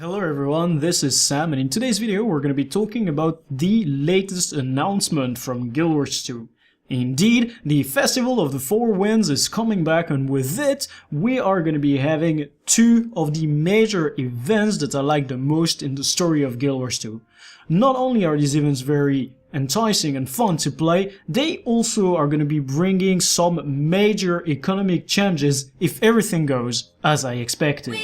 Hello everyone, this is Sam, and in today's video we're going to be talking about the latest announcement from Guild Wars 2. Indeed, the Festival of the Four Winds is coming back, and with it we are going to be having two of the major events that I like the most in the story of Guild Wars 2. Not only are these events very enticing and fun to play, they also are going to be bringing some major economic changes if everything goes as I expected.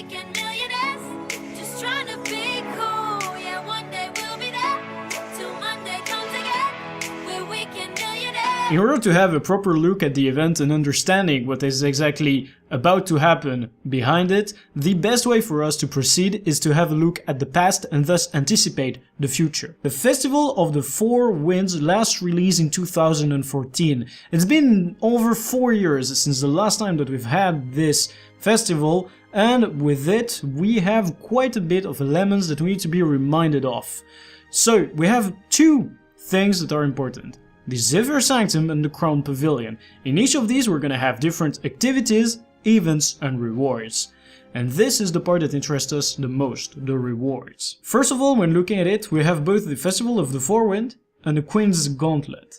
In order to have a proper look at the event and understanding what is exactly about to happen behind it, the best way for us to proceed is to have a look at the past and thus anticipate the future. The Festival of the Four Winds last released in 2014. It's been over 4 years since the last time that we've had this festival, and with it we have quite a bit of elements that we need to be reminded of. So we have two things that are important: the Zephyr Sanctum and the Crown Pavilion. In each of these we're gonna have different activities, events and rewards. And this is the part that interests us the most, the rewards. First of all, when looking at it, we have both the Festival of the Four Winds and the Queen's Gauntlet.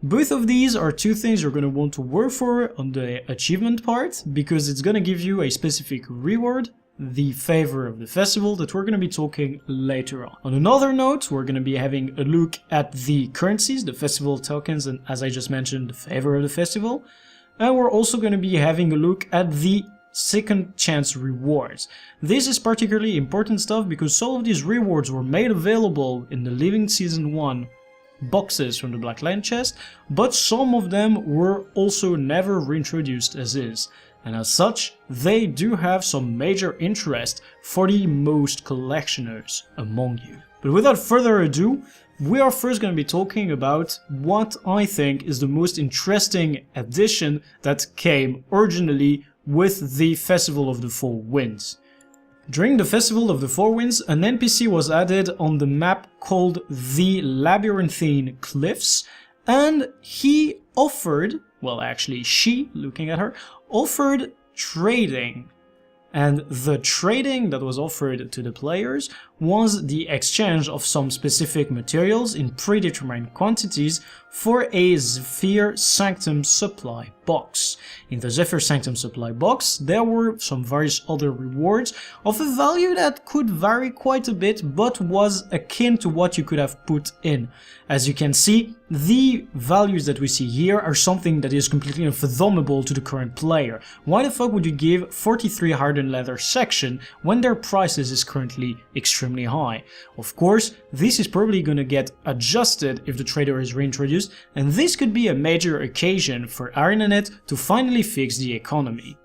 Both of these are two things you're gonna want to work for on the achievement part, because it's gonna give you a specific reward, the favor of the festival, that we're going to be talking later on. On another note, we're going to be having a look at the currencies, the festival tokens, and as I just mentioned, the favor of the festival. And we're also going to be having a look at the second chance rewards. This is particularly important stuff because some of these rewards were made available in the Living Season 1 boxes from the Black Lion chest, but some of them were also never reintroduced as is. And as such, they do have some major interest for the most collectioners among you. But without further ado, we are first going to be talking about what I think is the most interesting addition that came originally with the Festival of the Four Winds. During the Festival of the Four Winds, an NPC was added on the map called the Labyrinthine Cliffs, and he offered, well actually she, looking at her, offered trading. And the trading that was offered to the players was the exchange of some specific materials in predetermined quantities for a Zephyr Sanctum supply box. In the Zephyr Sanctum supply box there were some various other rewards of a value that could vary quite a bit, but was akin to what you could have put in. As you can see, the values that we see here are something that is completely unfathomable to the current player. Why the fuck would you give 43 hardened leather section when their prices is currently extremely high? Of course, this is probably gonna get adjusted if the trader is reintroduced, and this could be a major occasion for ArenaNet to finally fix the economy.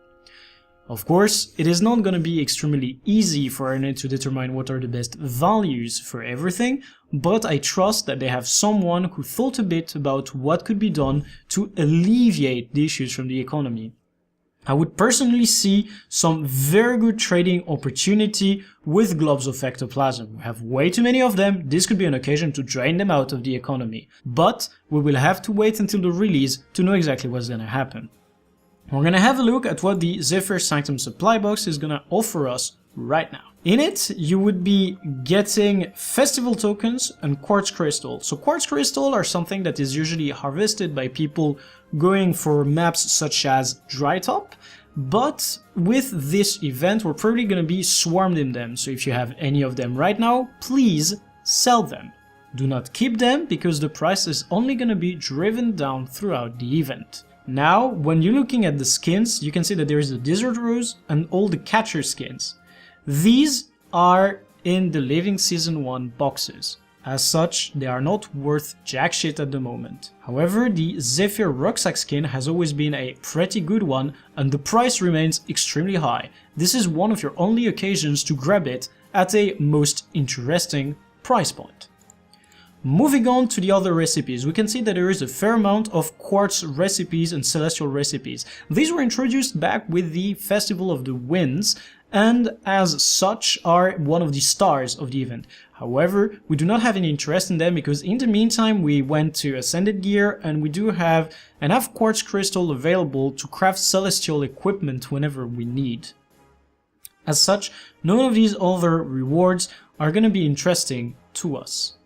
Of course, it is not gonna be extremely easy for ArenaNet to determine what are the best values for everything, but I trust that they have someone who thought a bit about what could be done to alleviate the issues from the economy. I would personally see some very good trading opportunity with globs of ectoplasm. We have way too many of them. This could be an occasion to drain them out of the economy, but we will have to wait until the release to know exactly what's gonna happen. We're gonna have a look at what the Zephyr Sanctum supply box is gonna offer us right now. In it, you would be getting festival tokens and quartz crystal. So quartz crystal are something that is usually harvested by people going for maps such as Drytop, but with this event we're probably gonna be swarmed in them. So if you have any of them right now, please sell them. Do not keep them because the price is only gonna be driven down throughout the event. Now, when you're looking at the skins, you can see that there is the Desert Rose and all the Catcher skins. These are in the Living Season 1 boxes. As such, they are not worth jack shit at the moment. However, the Zephyr Rucksack skin has always been a pretty good one, and the price remains extremely high. This is one of your only occasions to grab it at a most interesting price point. Moving on to the other recipes, we can see that there is a fair amount of quartz recipes and celestial recipes. These were introduced back with the Festival of the Winds, and as such are one of the stars of the event. However, we do not have any interest in them because in the meantime we went to Ascended Gear and we do have enough quartz crystal available to craft celestial equipment whenever we need. As such, none of these other rewards are going to be interesting to us.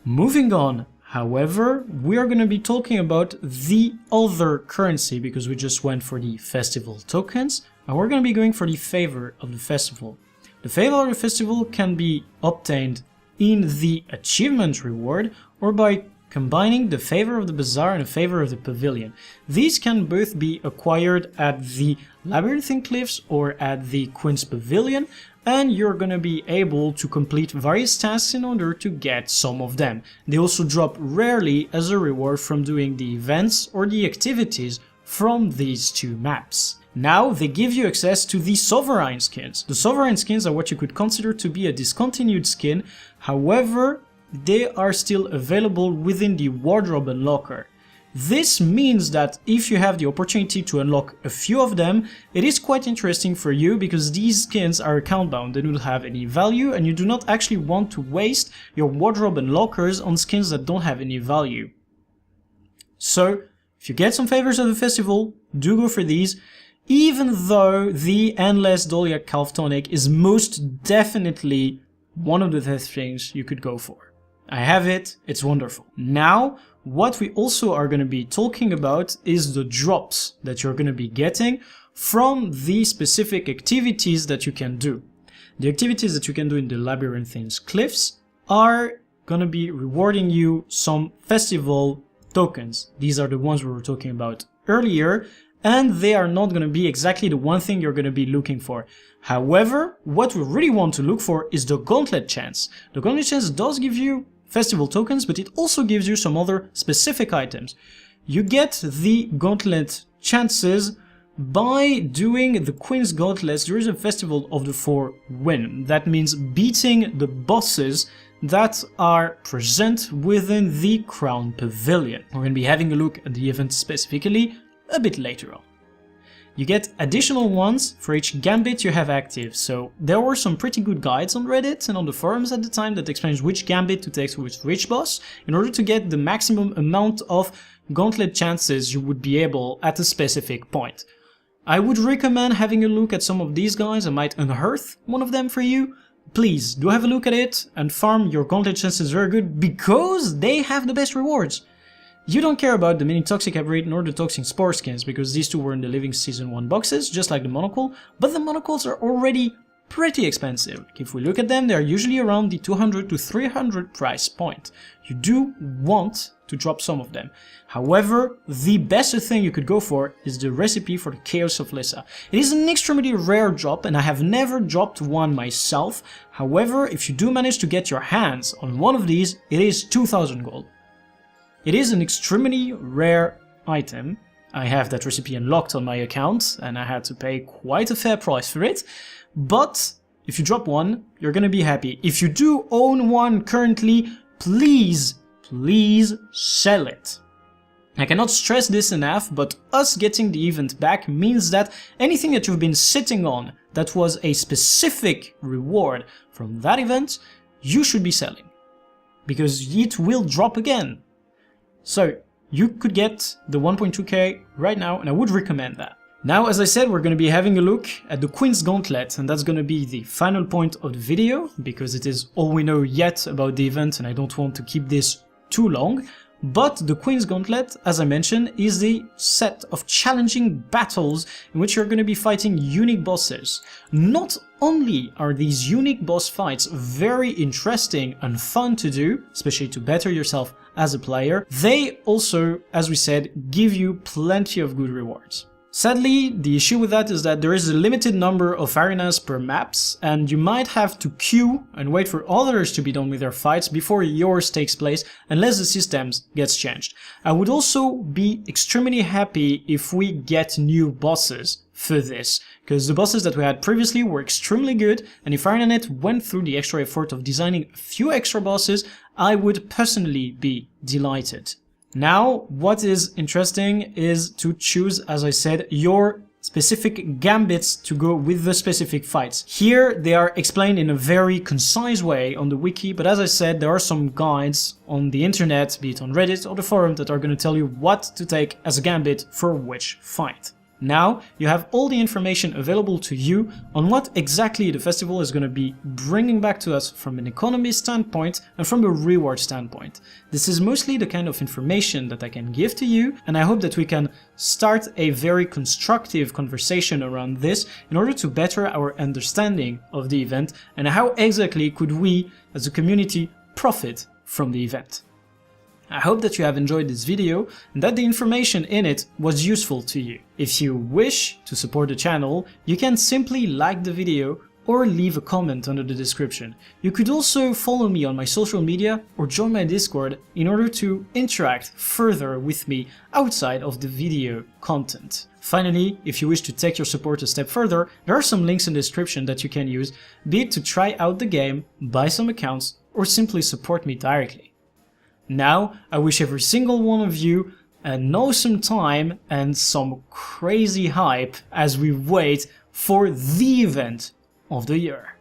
Moving on, however, we are going to be talking about the other currency because we just went for the festival tokens, and we're going to be going for the favor of the festival. The favor of the festival can be obtained in the achievement reward or by combining the favor of the bazaar and the favor of the pavilion. These can both be acquired at the labyrinthine cliffs or at the Queen's Pavilion, and you're gonna be able to complete various tasks in order to get some of them. They also drop rarely as a reward from doing the events or the activities from these two maps. Now they give you access to the sovereign skins. The sovereign skins are what you could consider to be a discontinued skin, however, they are still available within the wardrobe unlocker. This means that if you have the opportunity to unlock a few of them, it is quite interesting for you because these skins are account bound, they don't have any value, and you do not actually want to waste your wardrobe unlockers on skins that don't have any value. So, if you get some favors of the festival, do go for these, even though the Endless Dahlia Calf Tonic is most definitely one of the best things you could go for. I have it, it's wonderful. Now, what we also are going to be talking about is the drops that you're going to be getting from the specific activities that you can do. The activities that you can do in the Labyrinthine Cliffs are going to be rewarding you some festival tokens. These are the ones we were talking about earlier, and they are not going to be exactly the one thing you're going to be looking for. However, what we really want to look for is the Gauntlet chance. The Gauntlet chance does give you festival tokens, but it also gives you some other specific items. You get the Gauntlet chances by doing the Queen's Gauntlets. There is a Festival of the Four win. That means beating the bosses that are present within the Crown Pavilion. We're going to be having a look at the event specifically a bit later on. You get additional ones for each gambit you have active, so there were some pretty good guides on Reddit and on the forums at the time that explains which gambit to take with which boss in order to get the maximum amount of Gauntlet chances you would be able at a specific point. I would recommend having a look at some of these guys. I might unearth one of them for you. Please do have a look at it and farm your Gauntlet chances very good because they have the best rewards. You don't care about the mini Toxic Hybrid nor the Toxic Spore skins because these two were in the Living Season 1 boxes, just like the Monocle, but the Monocles are already pretty expensive. If we look at them, they are usually around the 200 to 300 price point. You do want to drop some of them. However, the best thing you could go for is the recipe for the Chaos of Lissa. It is an extremely rare drop and I have never dropped one myself. However, if you do manage to get your hands on one of these, it is 2000 gold. It is an extremely rare item. I have that recipe unlocked on my account and I had to pay quite a fair price for it. But if you drop one, you're gonna be happy. If you do own one currently, please sell it. I cannot stress this enough, but us getting the event back means that anything that you've been sitting on that was a specific reward from that event, you should be selling. Because it will drop again. So, you could get the 1.2k right now, and I would recommend that. Now, as I said, we're going to be having a look at the Queen's Gauntlet, and that's going to be the final point of the video, because it is all we know yet about the event, and I don't want to keep this too long. But the Queen's Gauntlet, as I mentioned, is a set of challenging battles in which you're going to be fighting unique bosses. Not only are these unique boss fights very interesting and fun to do, especially to better yourself as a player, they also, as we said, give you plenty of good rewards. Sadly, the issue with that is that there is a limited number of arenas per maps, and you might have to queue and wait for others to be done with their fights before yours takes place, unless the systems gets changed. I would also be extremely happy if we get new bosses for this, because the bosses that we had previously were extremely good, and if ArenaNet went through the extra effort of designing a few extra bosses, I would personally be delighted. Now, what is interesting is to choose, as I said, your specific gambits to go with the specific fights. Here, they are explained in a very concise way on the wiki, but as I said, there are some guides on the internet, be it on Reddit or the forum, that are going to tell you what to take as a gambit for which fight. Now you have all the information available to you on what exactly the festival is going to be bringing back to us from an economy standpoint and from a reward standpoint. This is mostly the kind of information that I can give to you, and I hope that we can start a very constructive conversation around this in order to better our understanding of the event and how exactly could we as a community profit from the event. I hope that you have enjoyed this video and that the information in it was useful to you. If you wish to support the channel, you can simply like the video or leave a comment under the description. You could also follow me on my social media or join my Discord in order to interact further with me outside of the video content. Finally, if you wish to take your support a step further, there are some links in the description that you can use, be it to try out the game, buy some accounts, or simply support me directly. Now, I wish every single one of you an awesome time and some crazy hype as we wait for the event of the year.